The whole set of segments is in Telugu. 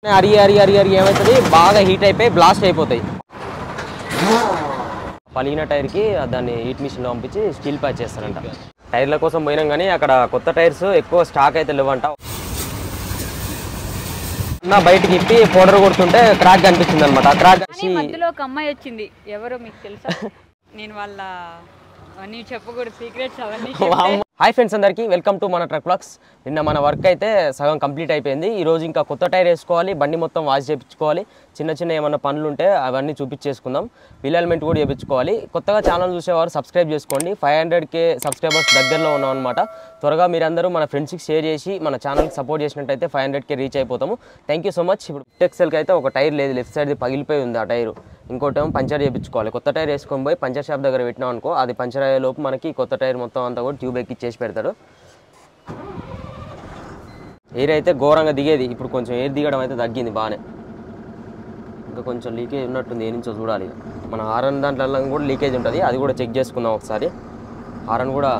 అరి అరి అరి అరి ఏమవుతుంది, బాగా హీట్ అయిపోయి బ్లాస్ట్ అయిపోతాయి. పలిగిన టైర్కి దాన్ని హీట్ మిషన్లో పంపించి స్టీల్ ప్యాచ్ చేస్తారంట. టైర్ల కోసం పోయినాం కానీ అక్కడ కొత్త టైర్స్ ఎక్కువ స్టాక్ అయితే లేవంట. బయటికి ఇప్పి పౌడర్ కొడుతుంటే క్రాక్ కనిపిస్తుంది అనమాట. క్రాక్ మధ్యలో ఒక అమ్మాయి వచ్చింది, ఎవరో మీకు తెలుసా? నేను వాళ్ళ అన్నీ చెప్పకూడదు, సీక్రెట్స్ అవన్నీ. హాయ్ ఫ్రెండ్స్, అందరికీ వెల్కమ్ టు మన ట్రక్ వ్లాగ్స్. నిన్న మన వర్క్ అయితే సగం కంప్లీట్ అయిపోయింది. ఈరోజు ఇంకా కొత్త టైర్ వేసుకోవాలి, బండి మొత్తం వాష్ చేయించుకోవాలి, చిన్న చిన్న ఏమన్నా పనులు ఉంటే అవన్నీ చూపించేసుకుందాం. వీల్ హెల్మెట్ కూడా చేయించుకోవాలి. కొత్తగా ఛానల్ చూసేవారు సబ్స్క్రైబ్ చేసుకోండి. 500K సబ్స్క్రైబర్స్ దగ్గరలో ఉన్నాం అనమాట. త్వరగా మీరందరూ మన ఫ్రెండ్స్కి షేర్ చేసి మన ఛానల్కి సపోర్ట్ చేసినట్టయితే 500K రీచ్ అయిపోతాము. Thank you so much. ఇప్పుడు టెక్సెల్కి అయితే ఒక టైర్ లేదు, లెఫ్ట్ సైడ్ది పగిలిపోయి ఉంది ఆ టైరు. ఇంకోటేమో పంచర్ చేయించుకోవాలి. కొత్త టైర్ వేసుకొని పోయి పంచర్ షాప్ దగ్గర పెట్టినాం అనుకో, అది పంచర్ అయ్యే లోపు మనకి కొత్త టైర్ మొత్తం అంతా కూడా ట్యూబ్ ఎక్కిచ్చేసి పెడతాడు. ఎయిర్ అయితే ఘోరంగా దిగేది, ఇప్పుడు కొంచెం ఎయిర్ దిగడం అయితే తగ్గింది బాగానే. ఇంకా కొంచెం లీకేజ్ ఉన్నట్టుంది, ఏ నుంచో చూడాలి. మన హారన్ దాంట్లో కూడా లీకేజ్ ఉంటుంది, అది కూడా చెక్ చేసుకుందాం ఒకసారి. హారన్ కూడా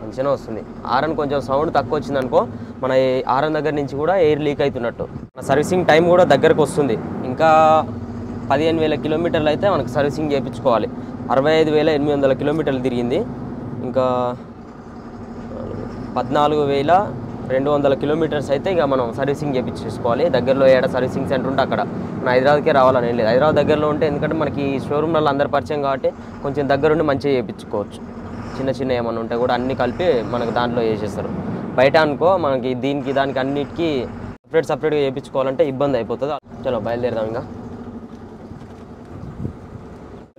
మంచిగానే వస్తుంది. హారన్ కొంచెం సౌండ్ తక్కువ వచ్చింది అనుకో, మన హారన్ దగ్గర నుంచి కూడా ఎయిర్ లీక్ అవుతున్నట్టు. సర్వీసింగ్ టైం కూడా దగ్గరకు వస్తుంది. ఇంకా 15,000 కిలోమీటర్లు అయితే మనకు సర్వీసింగ్ చేయించుకోవాలి. 65,800 కిలోమీటర్లు తిరిగింది. ఇంకా 14,200 కిలోమీటర్స్ అయితే ఇక మనం సర్వీసింగ్ చేయించుకోవాలి. దగ్గరలో ఏడ సర్వీసింగ్ సెంటర్ ఉంటే అక్కడ. మన హైదరాబాద్కే రావాలని ఏం లేదు, హైదరాబాద్ దగ్గరలో ఉంటే, ఎందుకంటే మనకి షోరూమ్లలో అందరు పరిచయం కాబట్టి కొంచెం దగ్గరుండి మంచిగా చేయించుకోవచ్చు. చిన్న చిన్న ఏమన్నా ఉంటే కూడా అన్నీ కలిపి మనకు దాంట్లో చేసేస్తారు. బయట అనుకో మనకి దీనికి దానికి అన్నిటికీ సపరేట్గా చేయించుకోవాలంటే ఇబ్బంది అయిపోతుంది. చలో బయలుదేరదాం. ఇంకా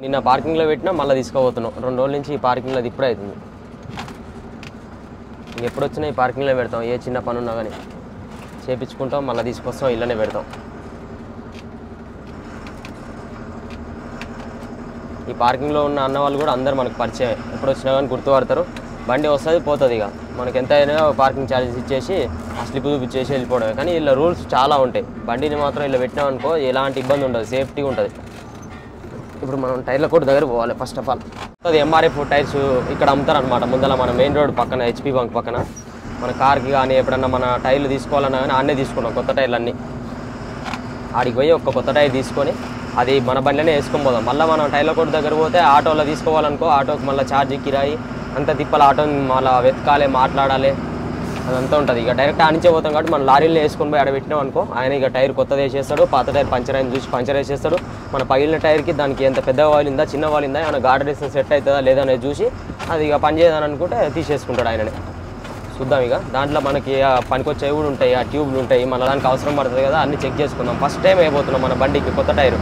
నిన్న పార్కింగ్లో పెట్టినా మళ్ళీ తీసుకోబోతున్నాం. 2 రోజుల నుంచి ఈ పార్కింగ్లో అది ఇప్పుడే అవుతుంది. ఎప్పుడు వచ్చినా ఈ పార్కింగ్లో పెడతాం, ఏ చిన్న పని ఉన్నా కానీ చేయించుకుంటాం, మళ్ళీ తీసుకొస్తాం, ఇళ్ళనే పెడతాం. ఈ పార్కింగ్లో ఉన్న అన్న వాళ్ళు కూడా అందరు మనకు పరిచయం, ఎప్పుడు వచ్చినా కానీ గుర్తుపడతారు. బండి వస్తుంది పోతుంది, ఇక మనకి ఎంత అయినా పార్కింగ్ ఛార్జెస్ ఇచ్చేసి ఆ స్లిప్ చూపించేసి వెళ్ళిపోవడమే. కానీ ఇలా రూల్స్ చాలా ఉంటాయి. బండిని మాత్రం ఇలా పెట్టినామనుకో ఎలాంటి ఇబ్బంది ఉండదు, సేఫ్టీగా ఉంటుంది. ఇప్పుడు మనం టైర్ల కోట్ దగ్గర పోవాలి. ఫస్ట్ ఆఫ్ ఆల్ అది MRF టైర్స్ ఇక్కడ అమ్ముతారు అనమాట. ముందర మన మెయిన్ రోడ్ పక్కన, HP బంక్ పక్కన. మన కార్కి కానీ ఎప్పుడన్నా మన టైర్లు తీసుకోవాలన్నా కానీ అన్నీ తీసుకున్నాం, కొత్త టైర్లు అన్నీ. ఆడికి పోయి ఒక కొత్త టైర్ తీసుకొని అది మన బండిలోనే వేసుకొని పోదాం. మళ్ళీ మనం టైర్ల కోట్ దగ్గర పోతే ఆటోలో తీసుకోవాలనుకో, ఆటోకి మళ్ళీ ఛార్జ్ కిరాయి అంతా తిప్పాలి, ఆటోని మళ్ళీ వెతకాలి, మాట్లాడాలి, అదంతా ఉంటుంది. ఇక డైరెక్ట్ ఆనించే పోతాం కాబట్టి మన లారీలో వేసుకొని పోయి ఆడబెట్టినాం అనుకో, ఆయన ఇక టైర్ కొత్తది వేసేస్తాడు, పాత టైర్ పంచర్ అయిన చూసి పంచర్ వేసేస్తాడు. మన పగిలిన టైర్కి దానికి ఎంత పెద్ద వాలిందా చిన్న వాలిందా, ఆయన గార్డర్ వేసిన సెట్ అవుతుందా లేదా అనేది చూసి అది ఇక పని చేయదని అనుకుంటే తీసేసుకుంటాడు ఆయననే. చూద్దాం. ఇక దాంట్లో మనకి పనికొచ్చేవి కూడా ఉంటాయి, ఆ ట్యూబ్లు ఉంటాయి, మన దానికి అవసరం పడుతుంది కదా, అన్నీ చెక్ చేసుకుందాం. ఫస్ట్ టైం అయిపోతున్నాం మన బండికి కొత్త టైరు.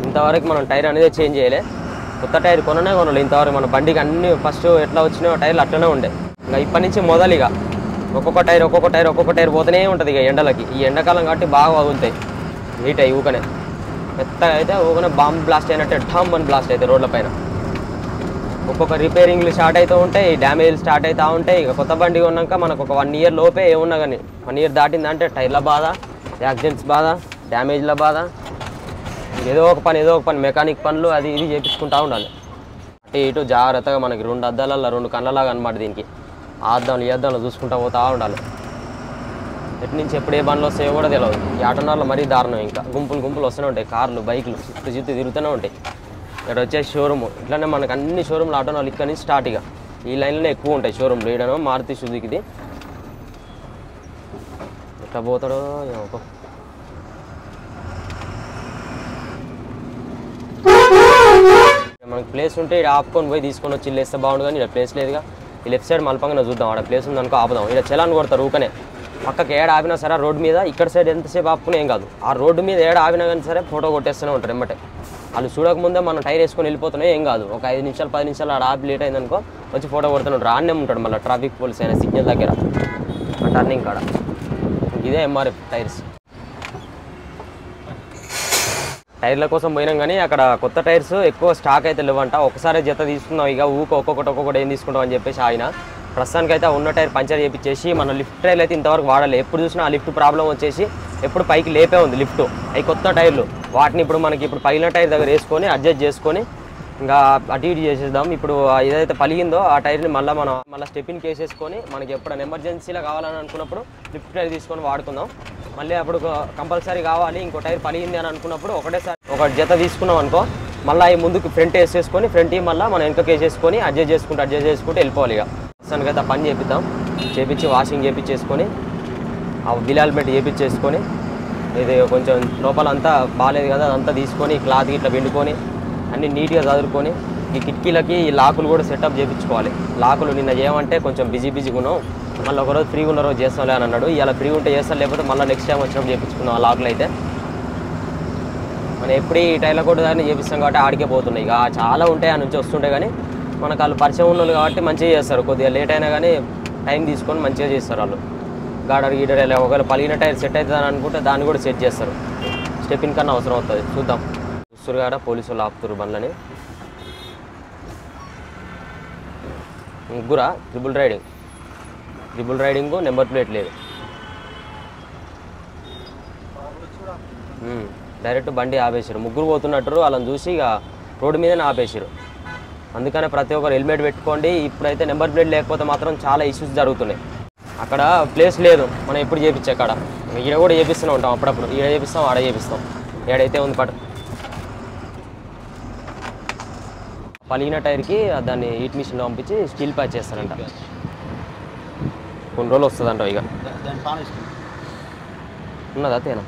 ఇంతవరకు మనం టైర్ అనేది చేంజ్ చేయలే, కొత్త టైర్ కొననే కొనాలి. ఇంతవరకు మన బండికి అన్ని ఫస్ట్ ఎట్లా వచ్చినాయో టైర్లు అట్లనే ఉండే. ఇంకా ఇప్పటి నుంచి మొదలు ఇక ఒక్కొక్క టైర్ పోతూనే ఉంటుంది. ఇక ఎండలకి, ఈ ఎండాకాలం కాబట్టి బాగా వదులుతాయి, హీట్ అయ్యి ఊకనే మెత్తగా అయితే ఊకనే బాంబ్ బ్లాస్ట్ అయినట్టే ఢమ్ అని బ్లాస్ట్ అవుతాయి రోడ్ల పైన. ఒక్కొక్క రిపేరింగ్లు స్టార్ట్ అవుతూ ఉంటాయి, డ్యామేజ్లు స్టార్ట్ అవుతూ ఉంటాయి. ఇక కొత్త బండి ఉన్నాక మనకు ఒక 1 ఇయర్ లోపే ఏమున్నా కానీ, 1 ఇయర్ దాటిందంటే టైర్ల బాధ, యాక్సిడెంట్స్ బాధ, డ్యామేజ్ల బాధ, ఏదో ఒక పని మెకానిక్ పనులు అది ఇది చేయించుకుంటూ ఉండాలి. అటు ఇటు జాగ్రత్తగా మనకి 2 అద్దాలలో 2 కళ్ళలాగా అనమాట. దీనికి ఆ అద్దాలు ఈ అద్దాలు చూసుకుంటూ పోతూ ఉండాలి. ఎటు నుంచి ఎప్పుడు ఏ బండ్లు వస్తాయో కూడా తెలియదు. ఈ ఆటోనార్లో మరీ దారుణం. ఇంకా గుంపులు వస్తూనే ఉంటాయి, కార్లు బైకులు చుట్టూ తిరుగుతూనే ఉంటాయి. ఇక్కడ వచ్చేసి షోరూము, ఇట్లానే మనకు అన్ని షోరూమ్లు ఆటోనార్లు ఇక్కడ నుంచి స్టార్ట్. ఇక ఈ లైన్లోనే ఎక్కువ ఉంటాయి షోరూమ్లు. ఈడనో మారుతి సుజుకిది, ఎట్లా పోతాడో ఏమో. మనకి ప్లేస్ ఉంటే ఇక్కడ ఆపుకొని పోయి తీసుకొని వచ్చి ఇల్లు వేస్తే బాగుండు, కానీ ఇక్కడ ప్లేస్ లేదుగా. ఈ లెఫ్ట్ సైడ్ మలపంగా చూద్దాం, ఆడ ప్లేస్ ఉందనుకో ఆపుదాం. ఇక్కడ చలాన్ కొడతారు ఊకనే, పక్కకి ఏడ ఆపినా సరే రోడ్డు మీద. ఇక్కడ సైడ్ ఎంతసేపు ఆపుకుని ఏం కాదు, ఆ రోడ్డు మీద ఏడ ఆపినా కానీ సరే ఫోటో కొట్టేస్తూనే ఉంటారు ఎమ్మటే. వాళ్ళు చూడకముందే మనం టైర్ వేసుకొని వెళ్ళిపోతున్నాయి, ఏం కాదు. ఒక 5 నిమిషాలు 10 నిమిషాలు ఆడ ఆపి లేట్ అయిందనుకో వచ్చి ఫోటో కొడుతూనే ఉంటారు. ఆడనే ఉంటాడు మళ్ళీ ట్రాఫిక్ పోలీస్ అయినా సిగ్నల్ దగ్గర టర్నింగ్ కాడ. ఇదే MRF టైర్స్. టైర్ల కోసం పోయినాం కానీ అక్కడ కొత్త టైర్స్ ఎక్కువ స్టాక్ అయితే లేవంట. ఒకసారి జత తీసుకున్నాం, ఇక ఒక్కొక్కటి ఏం తీసుకుంటాం అని చెప్పేసి ఆయన. ప్రస్తుతానికి అయితే ఉన్న టైర్ పంచర్ చేయించేసి మన లిఫ్ట్ టైర్లు అయితే ఇంతవరకు వాడాలి. ఎప్పుడు చూసినా ఆ లిఫ్ట్ ప్రాబ్లం వచ్చేసి ఎప్పుడు పైకి లేపే ఉంది లిఫ్ట్. అవి కొత్త టైర్లు, వాటిని ఇప్పుడు మనకి ఇప్పుడు పగిలిన టైర్ దగ్గర వేసుకొని అడ్జస్ట్ చేసుకొని ఇంకా అటు ఇటు చేసేద్దాం. ఇప్పుడు ఏదైతే పలిగిందో ఆ టైర్ని మళ్ళీ స్టెప్పిన్కి వేసేసుకొని మనకి ఎప్పుడైనా ఎమర్జెన్సీలో కావాలని అనుకున్నప్పుడు లిఫ్ట్ టైర్ తీసుకొని వాడుకుందాం. మళ్ళీ అప్పుడు కంపల్సరీ కావాలి ఇంకో టైర్ పలిగింది అని అనుకున్నప్పుడు ఒకటేసారి ఒక జత తీసుకున్నాం అనుకో, మళ్ళీ అవి ముందుకు ఫ్రంట్ వేసేసుకొని ఫ్రంట్ మళ్ళీ మనం వెనకకి వేసేసుకొని అడ్జస్ట్ చేసుకుంటూ వెళ్ళిపోవాలి. ఇక ప్రస్తుతానికైతే ఆ పని చేపించి వాషింగ్ చేపించేసుకొని ఆ వీల్ హెల్మెట్ చేపించేసుకొని ఇది కొంచెం లోపల అంతా బాగాలేదు కదా అదంతా తీసుకొని క్లాత్ ఇట్లా పిండుకొని అన్నీ నీట్గా చదువుకొని ఈ కిటికీలకి ఈ లాకులు కూడా సెటప్ చేయించుకోవాలి. లాకులు నిన్న చేయమంటే కొంచెం బిజీగా ఉన్నాం, మళ్ళీ ఒకరోజు ఫ్రీగా ఉన్న రోజు చేస్తాంలే అని అన్నాడు. ఇలా ఫ్రీ ఉంటే చేస్తాం, లేకపోతే మళ్ళీ నెక్స్ట్ టైం వచ్చినప్పుడు చేయించుకున్నాం. ఆ లాకులు అయితే మనం ఎప్పుడు ఈ టైర్ల కూడా దాన్ని చేపిస్తాం కాబట్టి ఆడికే పోతున్నాయి. ఇక చాలా ఉంటాయి ఆ నుంచి వస్తుంటాయి, కానీ మనకు వాళ్ళు పరిచయం ఉన్నోళ్ళు కాబట్టి మంచిగా చేస్తారు. కొద్దిగా లేట్ అయినా కానీ టైం తీసుకొని మంచిగా చేస్తారు వాళ్ళు. గీడర్ ఇలా ఒకవేళ పలిగిన టైర్ సెట్ అవుతుందని అనుకుంటే దాన్ని కూడా సెట్ చేస్తారు. స్టెప్పిన్ కన్నా అవసరం అవుతుంది. చూద్దాం. చూస్తారు కాడ పోలీసు వాళ్ళు ఆపుతారు బండ్లని. ముగ్గురా ట్రిపుల్ రైడింగ్ నెంబర్ ప్లేట్ లేదు. డైరెక్ట్ బండి ఆపేసారు. ముగ్గురు పోతున్నట్టు వాళ్ళని చూసి ఇక రోడ్డు మీదనే ఆపేసారు. అందుకనే ప్రతి ఒక్కరు హెల్మెట్ పెట్టుకోండి. ఇప్పుడైతే నెంబర్ ప్లేట్ లేకపోతే మాత్రం చాలా ఇష్యూస్ జరుగుతున్నాయి. అక్కడ ప్లేస్ లేదు మనం ఎప్పుడు చేయించే కాడ. ఈడ కూడా చేపిస్తూనే ఉంటాం, అప్పుడప్పుడు ఈడ చేపిస్తాం ఆడ చేపిస్తాం. ఏడైతే ఉంది పట్టు పలిగిన టైర్కి దాన్ని హీట్ మిషన్లో పంపించి స్టీల్ ప్యాచ్ చేస్తారంట. కొన్ని రోజులు వస్తుందంట. ఇక ఉన్నదా తేనా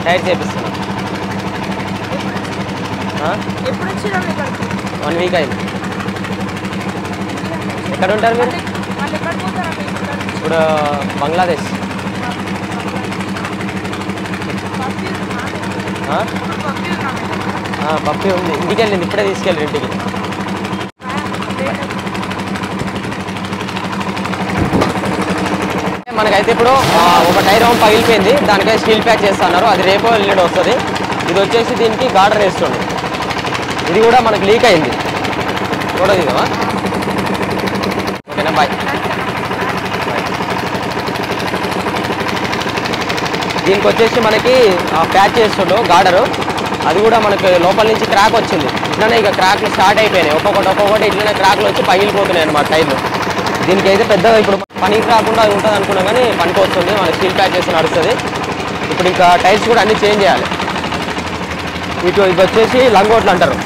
టైర్ చేపిస్తున్నా. 1 వీక్ అయింది. ఎక్కడ ఉంటారు మీరు? ఇప్పుడు బంగ్లాదేశ్. పప్పి ఉంది, ఇంటికి వెళ్ళింది. ఇప్పుడే తీసుకెళ్ళి ఇంటికి. మనకైతే ఇప్పుడు ఒక టైర్ పగిలిపోయింది, దానికైతే స్టీల్ ప్యాక్ చేస్తున్నారు. అది రేపో ఎల్లుండి వస్తుంది. ఇది వచ్చేసి దీనికి గార్డర్ వేస్తుంది. ఇది కూడా మనకు లీక్ అయింది. చూడదు ఇదమ్మా. ఓకేనా, బాయ్. దీనికి వచ్చేసి మనకి ప్యాచ్ చేస్తుండు గార్డరు. అది కూడా మనకి లోపల నుంచి క్రాక్ వచ్చింది. ఇట్లనే ఇక క్రాక్లు స్టార్ట్ అయిపోయినాయి. ఒక్కొక్కటి ఇట్లనే క్రాక్లు వచ్చి పగిలిపోతున్నాయి అన్నమాట టైర్లు. దీనికి అయితే పెద్దగా ఇప్పుడు పనికి రాకుండా అది ఉంటుంది అనుకున్నాం, కానీ పనికి వస్తుంది. మనకి స్టీల్ ప్యాక్ చేసి నడుస్తుంది. ఇప్పుడు ఇంకా టైర్స్ కూడా అన్నీ చేంజ్ చేయాలి. ఇది వచ్చేసి లంగోట్లు అంటారు.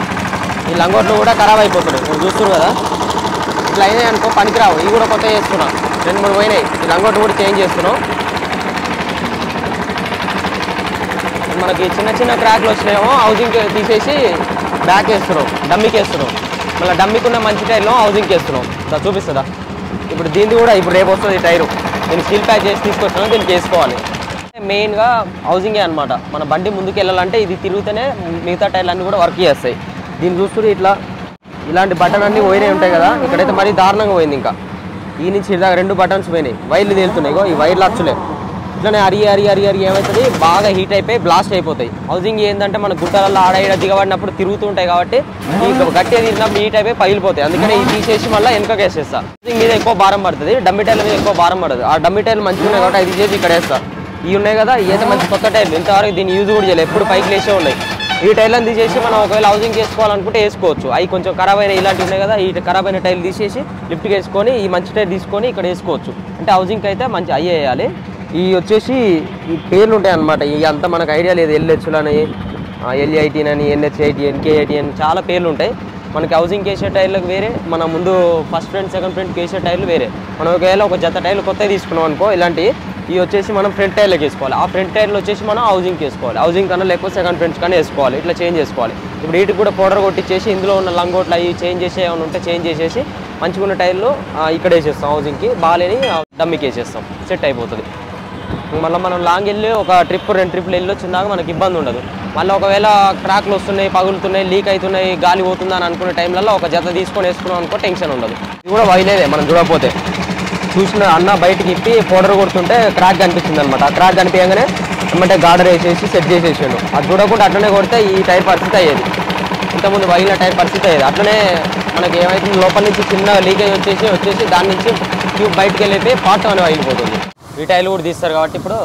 ఈ లంగోట్లు కూడా ఖరాబ్ అయిపోతున్నాయి. మీరు చూస్తున్నారు కదా, ఇట్లా అయినాయి అనుకో పనికిరావు. ఇవి కూడా కొత్త చేస్తున్నాం, 2-3 పోయినాయి. ఈ లంగోట్లు కూడా చేంజ్ చేస్తున్నాం. మనకి చిన్న క్రాక్లు వచ్చినాయేమో హౌసింగ్ తీసేసి బ్యాక్ వేస్తున్నాం, డమ్మీకి వేస్తున్నాం. మళ్ళీ డమ్మీకి ఉన్న మంచి టైర్లో హౌసింగ్కి వేస్తున్నాం. చూపిస్తుందా? ఇప్పుడు దీన్ని కూడా ఇప్పుడు రేపు వస్తుంది ఈ టైరు. దీన్ని స్టీల్ ప్యాక్ చేసి తీసుకొస్తున్నాం, దీనికి వేసుకోవాలి. మెయిన్గా హౌసింగే అనమాట. మన బండి ముందుకు వెళ్ళాలంటే ఇది తిరుగుతూనే మిగతా టైర్లు అన్నీ కూడా వర్క్ చేస్తాయి. దీన్ని చూస్తుంటే ఇలాంటి బటన్ అన్నీ పోయినాయి ఉంటాయి కదా, ఇక్కడైతే మరీ దారుణంగా పోయింది. ఇంకా ఈ నుంచి ఇలాగ 2 బటన్స్ పోయినాయి. వైర్లు తేలుతున్నాయి. ఈ వైర్లు అచ్చులే ఇట్లనే అరి ఏమవుతుంది, బాగా హీట్ అయిపోయి బ్లాస్ట్ అయిపోతాయి. హౌసింగ్ ఏంటంటే మన గుట్టలలో ఆడ దిగబడినప్పుడు తిరుగుతుంటాయి కాబట్టి గట్టిగా తిరిగినప్పుడు హీట్ అయిపోయి పగిలిపోతాయి. అందుకని ఇది తీసేసి మళ్ళీ వెనకకి వేసేస్తా. హౌసింగ్ మీద ఎక్కువ భారం పడుతుంది, డమ్మీ టైర్ల మీద ఎక్కువ భారం పడుతుంది. ఆ డమ్మీ టైర్లు మంచిగా ఉన్నాయి కాబట్టి అది చేసి ఇక్కడ వేస్తా. ఇవి ఉన్నాయి కదా, ఇవి అయితే మంచి కొత్త టైర్లు. ఇంతవరకు దీన్ని యూజ్ కూడా చేయలేదు, ఎప్పుడు పైకి లేసే ఉన్నాయి. ఈ టైర్లను తీసేసి మనం ఒకవేళ హౌసింగ్ వేసుకోవాలనుకుంటే వేసుకోవచ్చు. అవి కొంచెం ఖరాబ్ అయిన ఇలాంటివి ఉన్నాయి కదా, ఈ ఖరాబ్ అయిన టైర్లు తీసేసి లిఫ్ట్కి వేసుకొని ఈ మంచి టైర్ తీసుకొని ఇక్కడ వేసుకోవచ్చు. అంటే హౌసింగ్కి అయితే మంచి అయ్యే వేయాలి. ఈ వచ్చేసి ఈ పేర్లు ఉంటాయి అన్నమాట. ఇవి అంతా మనకు ఐడియా లేదు, ఎల్హెచ్లు అని LE18 అని, NH80 అని, K80 అని చాలా పేర్లు ఉంటాయి. మనకి హౌసింగ్ కేసర్ టైర్లకు వేరే, మన ముందు first front second front kesar టైర్లు వేరే. మనం ఒకవేళ ఒక జత టైర్లు కొత్తవి తీసుకున్నాం అనుకో, ఇలాంటివి ఇవి వచ్చేసి మనం ఫ్రంట్ టైర్లకు వేసుకోవాలి. ఆ ఫ్రంట్ టైర్లు వచ్చేసి మనం హౌసింగ్కి వేసుకోవాలి. హౌసింగ్ కన్నా లేకపోతే సెకండ్ ఫ్రంట్స్ కన్నా వేసుకోవాలి. ఇట్లా చేంజ్ చేసుకోవాలి. ఇప్పుడు వీటికి కూడా పౌడర్ కొట్టించేసి ఇందులో ఉన్న లంగోట్లు అవి చేంజ్ చేసే ఏమైనా ఉంటే చేంజ్ చేసేసి మంచిగా ఉన్న టైర్లు ఇక్కడ వేసేస్తాం. హౌసింగ్కి బాగాలేని డమ్మికి వేసేస్తాం, సెట్ అయిపోతుంది. మళ్ళీ మనం లాంగ్ వెళ్ళి ఒక ట్రిప్ 2 ట్రిప్లు వెళ్ళి వచ్చిందాక మనకి ఇబ్బంది ఉండదు. మళ్ళీ ఒకవేళ క్రాక్లు వస్తున్నాయి, పగులుతున్నాయి, లీక్ అవుతున్నాయి, గాలి పోతుందా అని అనుకునే టైంలలో ఒక జత తీసుకొని వేసుకున్నాం అనుకో టెన్షన్ ఉండదు. ఇది కూడా వైలేదే మనం చూడకపోతే. చూసిన అన్న బయటకి ఇప్పి పౌడర్ కొడుతుంటే క్రాక్ కనిపించింది అనమాట. ఆ క్రాక్ కనిపించగానే ఏమంటే గార్డర్ వేసేసి సెట్ చేసేసాడు. అది చూడకుండా అట్లనే కొడితే ఈ టైర్ పరిస్థితి అయ్యేది. ఇంతకుముందు వైలిన టైర్ పరిస్థితి అయ్యేది. అట్లనే మనకి ఏమైతుంది, లోపల నుంచి చిన్న లీకేజ్ వచ్చేసి దాని నుంచి ట్యూబ్ బయటకు వెళ్ళిపోయి పార్ట్ అని అయిపోతుంది. ఈ టైర్లు కూడా తీస్తారు కాబట్టి ఇప్పుడు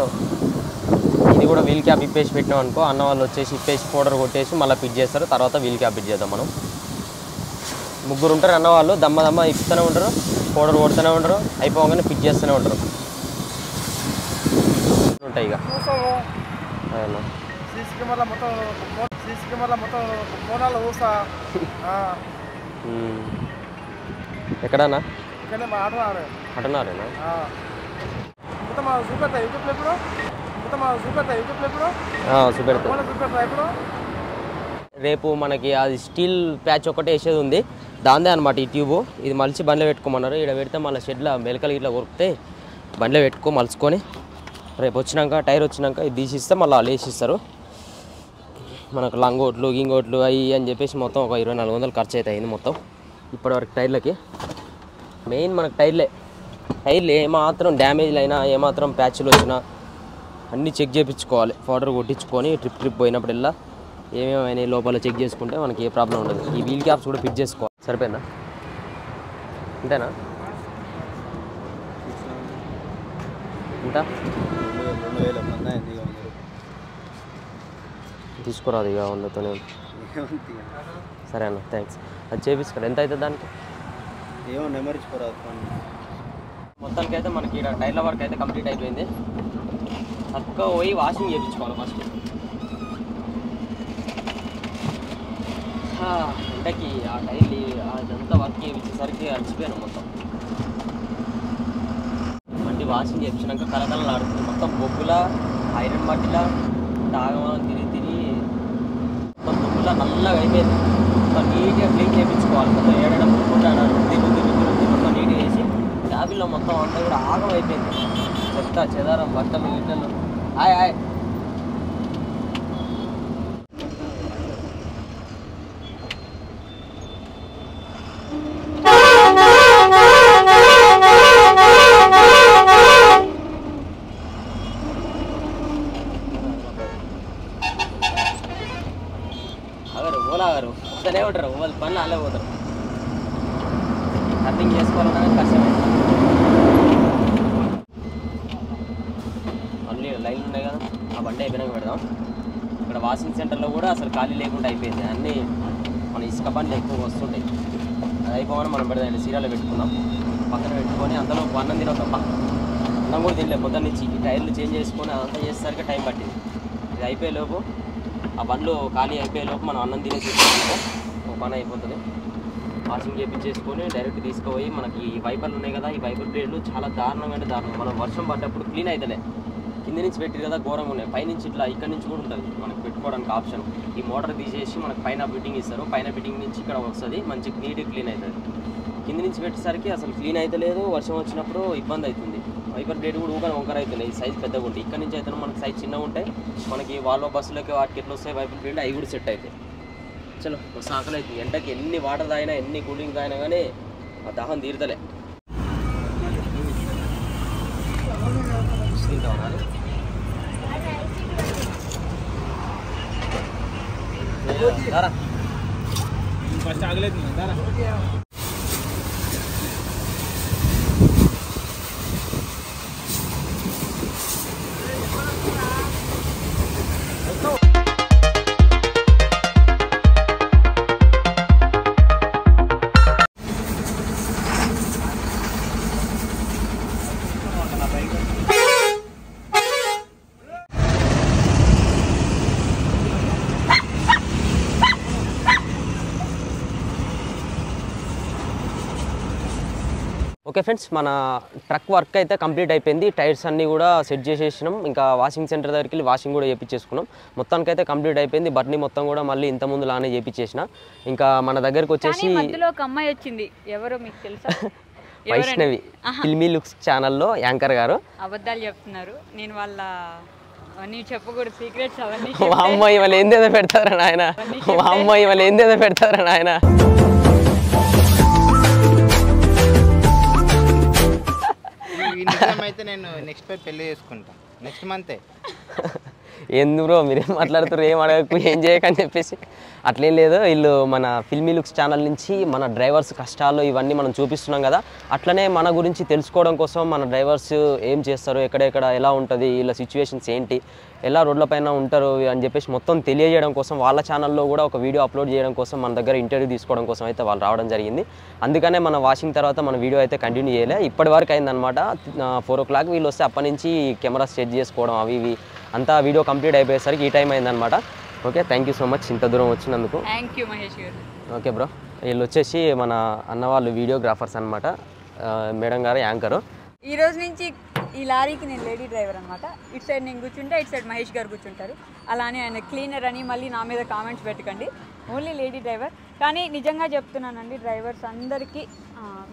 ఇది కూడా వీల్ క్యాప్ ఇప్పేసి పెట్టినాం అనుకో, అన్న వాళ్ళు వచ్చేసి ఇప్పేసి పౌడర్ కొట్టేసి మళ్ళీ ఫిట్ చేస్తారు. తర్వాత వీల్ క్యాప్ ఫిట్ చేద్దాం. మనం 3 ఉంటారు అన్న వాళ్ళు, దమ్మ ఇప్పుతూనే ఉంటారు, పౌడర్ కొడుతూనే ఉంటారు, అయిపోగానే ఫిట్ చేస్తూనే ఉంటారు. ఉంటాయి ఇక ఎక్కడన్నా అటున్నారేనా? రేపు మనకి అది స్టీల్ ప్యాచ్ ఒకటి వేసేది ఉంది, దాందే అనమాట ఈ ట్యూబు. ఇది మలిచి బండ్లో పెట్టుకోమన్నారు. ఇక్కడ పెడితే మళ్ళీ షెడ్లో మెలకలు ఇట్లా కొరికితే బండ్లో మలుచుకొని రేపు వచ్చినాక టైర్ వచ్చినాక ఇది తీసిస్తే మళ్ళీ వాళ్ళు వేసిస్తారు. మనకు లంగోట్లు గింగోట్లు అవి అని చెప్పేసి మొత్తం ఒక 2400 ఖర్చు అవుతాయి మొత్తం ఇప్పటివరకు టైర్లకి. మెయిన్ మనకు టైర్లు ఏమాత్రం డ్యామేజ్లు అయినా, ఏమాత్రం ప్యాచ్లు వచ్చినా అన్నీ చెక్ చేయించుకోవాలి. పౌడర్ కొట్టించుకొని ట్రిప్ పోయినప్పుడల్లా ఏమేమైనా లోపల చెక్ చేసుకుంటే మనకి ఏ ప్రాబ్లం ఉండదు. ఈ వీల్ క్యాప్స్ కూడా ఫిట్ చేసుకోవాలి. సరిపోయిందా? అంతేనా? ఇంకా తీసుకురాదు ఇక 100తోనే. సరే అన్న, థ్యాంక్స్. అది చేపించుకోండి. ఎంత అవుతుంది దానికి? ఏమో నెమరించుకోరాదు. మొత్తానికి అయితే మనకి ఇక్కడ టైర్ల వర్క్ అయితే కంప్లీట్ అయిపోయింది. చక్కగా పోయి వాషింగ్ చేయించుకోవాలి ఫస్ట్. ఎండకి ఆ టైర్లు అదంతా వర్క్ చేయించేసరికి అలసిపోయాను మొత్తం. మళ్ళీ వాషింగ్ చేయించినాక కలకలలు ఆడుతుంది మొత్తం. బొగ్గులా ఐరన్ మట్టిలా తాగమని తిరిగి మొత్తం బొగ్గులా నల్లగా అయిపోయింది. మొత్తం నీట్గా క్లీన్ చేయించుకోవాలి. మొత్తం ఏడైనా ముట్టుకుంటాడు రుద్ది మొత్తం నీట్గా వేసి క్యాబిన్లో మొత్తం అంతా కూడా ఆగం అయిపోయింది. చెత్త చెదారం బట్టలు గిట్టలు. హాయ్ ఓలాగారు వస్తూనే ఉంటారు. వాళ్ళ పనులు అలా పోతారు. కటింగ్ చేసుకోవాలన్నా కష్టమే. మళ్ళీ లైన్లు ఉన్నాయి కదా, ఆ బండి అయిపోయినాక పెడదాం. ఇక్కడ వాషింగ్ సెంటర్లో కూడా అసలు ఖాళీ లేకుండా అయిపోయింది. అన్నీ మన ఇసుక బండ్లు ఎక్కువగా వస్తుంటాయి. అది అయిపోగానే మనం పెడదాం. సీరాలో పెట్టుకుందాం, పక్కన పెట్టుకొని అందులో అన్నం తినొద్దమ్మా. అన్నం కూడా తినలేదు పొద్దున్న నుంచి. ఈ టైర్లు చేంజ్ చేసుకొని అదంతా చేసేసరికి టైం పట్టింది. ఇది అయిపోయేలోపు ఆ బండ్లు ఖాళీ అయిపోయేలోపు మనం అన్నం తినేసి ఒక పని అయిపోతుంది. వాషింగ్ చేయించేసుకొని డైరెక్ట్ తీసుకుపోయి మనకి ఈ వైపర్లు ఉన్నాయి కదా, ఈ వైపర్ బ్లేడ్లు చాలా దారుణంగా అంటే దారుణం. మనం వర్షం పడ్డప్పుడు క్లీన్ అవుతలే. కింద నుంచి పెట్టి కదా ఘోరంగా ఉన్నాయి. పైనుంచి ఇట్లా ఇక్కడ నుంచి కూడా ఉంటుంది మనకు పెట్టుకోవడానికి ఆప్షన్. ఈ మోటార్ తీసేసి మనకు పైన ఫిట్టింగ్ ఇస్తారు. పైన ఫిట్టింగ్ నుంచి ఇక్కడ వస్తుంది, మంచి నీట్గా క్లీన్ అవుతుంది. కింద నుంచి పెట్టేసరికి అసలు క్లీన్ అయితే లేదు. వర్షం వచ్చినప్పుడు ఇబ్బంది అవుతుంది. వైపర్ బ్లేడ్ కూడా ఊగా వంకర అవుతుంది. ఈ సైజ్ పెద్దగా ఉంటాయి. ఇక్కడ నుంచి అయితే మనకి సైజ్ చిన్నగా ఉంటాయి. మనకి వాళ్ళ బస్సులకి వాటికి ఎట్లా వస్తాయి వైపర్ బ్లేడ్, అవి కూడా సెట్ అవుతాయి. చలో సాకలు అవుతుంది. ఎండకి ఎన్ని వాటర్ తాగినా ఎన్ని కూలింగ్ తాగినా కానీ ఆ దాహం తీరుతలే. ఫస్ట్ ఆగలేదు. ఓకే ఫ్రెండ్స్, మన ట్రక్ వర్క్ అయితే కంప్లీట్ అయిపోయింది. టైర్స్ అన్నీ కూడా సెట్ చేసేసినాం. ఇంకా వాషింగ్ సెంటర్ దగ్గరికి వెళ్ళి వాషింగ్ కూడా చేయించేసుకున్నాం. మొత్తానికైతే కంప్లీట్ అయిపోయింది. బట్ని మొత్తం కూడా మళ్ళీ ఇంత ముందు లానే చేయించేసిన. ఇంకా మన దగ్గరికి వచ్చేసి మధ్యలో ఒక అమ్మాయి వచ్చింది, ఎవరో మీకు తెలుసా? వైష్ణవి ఫిల్మీ లుక్స్ ఛానల్లో యాంకర్ గారు. అబద్ధాలు చెప్తున్నారు, నేను వాళ్ళ అన్నీ చెప్పకూడదు, సీక్రెట్స్ అవన్నీ. మా అమ్మాయి వాళ్ళు ఏందేదో పెడతారా నాయన, మా అమ్మాయి వాళ్ళు ఏందేదో పెడతారా నాయన. అయితే నేను నెక్స్ట్ పెళ్లి చేసుకుంటా, నెక్స్ట్ మంతే. ఎందుకు బ్రో మీరేం మాట్లాడుతారు, ఏం అడగకు, ఏం చేయకని చెప్పేసి అట్లేం లేదు. వీళ్ళు మన ఫిల్మీ లుక్స్ ఛానల్ నుంచి మన డ్రైవర్స్ కష్టాలు ఇవన్నీ మనం చూపిస్తున్నాం కదా, అట్లనే మన గురించి తెలుసుకోవడం కోసం మన డ్రైవర్స్ ఏం చేస్తారు, ఎక్కడెక్కడ ఎలా ఉంటుంది, వీళ్ళ సిచ్యువేషన్స్ ఏంటి, ఎలా రోడ్లపైన ఉంటారు అని చెప్పేసి మొత్తం తెలియజేయడం కోసం వాళ్ళ ఛానల్లో కూడా ఒక వీడియో అప్లోడ్ చేయడం కోసం మన దగ్గర ఇంటర్వ్యూ తీసుకోవడం కోసం అయితే వాళ్ళు రావడం జరిగింది. అందుకనే మన వాషింగ్ తర్వాత మన వీడియో అయితే కంటిన్యూ చేయలే. ఇప్పటి వరకు అయిందనమాట. 4 o'clock వీళ్ళు వస్తే అప్పటి నుంచి కెమెరాస్ సెట్ చేసుకోవడం అవి ఇవి అంతా వీడియో కంప్లీట్ అయిపోయేసరికి ఈ టైం అయిందనమాట. Okay, thank you so much ఇంత దూరం వచ్చినందుకు. థ్యాంక్ యూ మహేష్ గారు. ఓకే బ్రో, వీళ్ళు వచ్చేసి మన అన్న వాళ్ళు వీడియోగ్రాఫర్స్ అనమాట, మేడం గారు యాంకరు. ఈ రోజు నుంచి ఈ లారీకి నేను లేడీ డ్రైవర్ అనమాట. ఇటు సైడ్ నేను కూర్చుంటే ఇటు సైడ్ మహేష్ గారు కూర్చుంటారు. అలానే ఆయన క్లీనర్ అని మళ్ళీ నా మీద కామెంట్స్ పెట్టకండి, ఓన్లీ లేడీ డ్రైవర్. కానీ నిజంగా చెప్తున్నానండి, డ్రైవర్స్ అందరికీ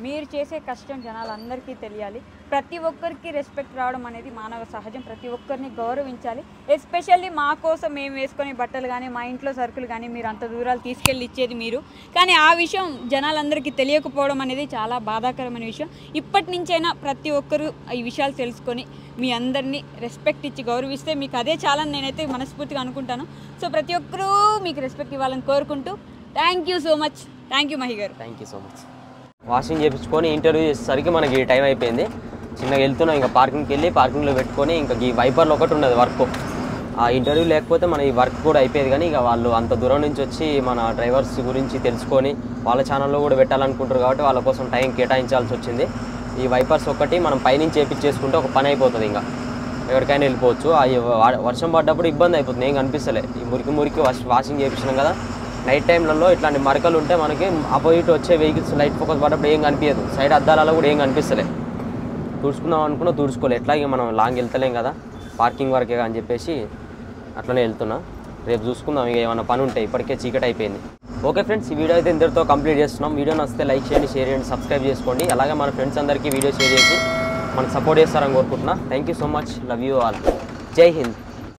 మీరు చేసే కష్టం జనాలందరికీ తెలియాలి. ప్రతి ఒక్కరికి రెస్పెక్ట్ రావడం అనేది మానవ సహజం. ప్రతి ఒక్కరిని గౌరవించాలి. ఎస్పెషల్లీ మా కోసం మేము వేసుకొని బట్టలు కానీ మా ఇంట్లో సరుకులు కానీ మీరు అంత దూరాలు తీసుకెళ్ళి ఇచ్చేది మీరు. కానీ ఆ విషయం జనాలందరికీ తెలియకపోవడం అనేది చాలా బాధాకరమైన విషయం. ఇప్పటి నుంచైనా ప్రతి ఒక్కరూ ఈ విషయాలు తెలుసుకొని మీ అందరినీ రెస్పెక్ట్ ఇచ్చి గౌరవిస్తే మీకు అదే చాలని నేనైతే మనస్ఫూర్తిగా అనుకుంటాను. సో ప్రతి ఒక్కరూ మీకు రెస్పెక్ట్ ఇవ్వాలని కోరుకుంటూ thank you so much. Thank you Mahi garu. Thank you so much. Washing చేయించుకొని ఇంటర్వ్యూ చేసేసరికి మనకి టైం అయిపోయింది. చిన్నగా వెళ్తున్నాం, ఇంకా పార్కింగ్కి వెళ్ళి పార్కింగ్లో పెట్టుకొని ఇంకా ఈ వైపర్లో ఒకటి ఉన్నది వర్క్. ఆ ఇంటర్వ్యూ లేకపోతే మన ఈ వర్క్ కూడా అయిపోయేది. కానీ ఇక వాళ్ళు అంత దూరం నుంచి వచ్చి మన డ్రైవర్స్ గురించి తెలుసుకొని వాళ్ళ ఛానల్లో కూడా పెట్టాలనుకుంటారు కాబట్టి వాళ్ళ కోసం టైం కేటాయించాల్సి వచ్చింది. ఈ వైపర్స్ ఒకటి మనం పైనుంచి చేయించేసుకుంటే ఒక పని అయిపోతుంది, ఇంకా ఎక్కడికైనా వెళ్ళిపోవచ్చు. వర్షం పడ్డప్పుడు ఇబ్బంది అయిపోతుంది, ఏం కనిపిస్తలే. ఈ మురికి వాషింగ్ చేయించినాం కదా, నైట్ టైంలలో ఇట్లాంటి మరకలు ఉంటే మనకి ఆపోజిట్ వచ్చే వెహికల్స్ లైట్ ఫోకస్ పడ్డప్పుడు ఏం కనిపించదు. సైడ్ అద్దాలలో కూడా ఏం కనిపిస్తలే. తుడుచుకుందాం అనుకున్నా తుడుచుకోలే. ఎట్లా ఇక మనం లాంగ్ వెళ్తలేం కదా, పార్కింగ్ వరకే అని చెప్పేసి అట్లనే వెళ్తున్నా. రేపు చూసుకుందాం ఇక ఏమైనా పని ఉంటే, ఇప్పటికే చీకటి అయిపోయింది. ఓకే ఫ్రెండ్స్, ఈ వీడియో అయితే ఇంతటితో కంప్లీట్ చేస్తున్నాం. వీడియో నచ్చితే లైక్ చేయండి, షేర్ చేయండి, సబ్స్క్రైబ్ చేసుకోండి. అలాగే మన ఫ్రెండ్స్ అందరికీ వీడియో షేర్ చేసి మనకు సపోర్ట్ చేస్తారని కోరుకుంటున్నా. Thank you so much, love you all, జై హింద్.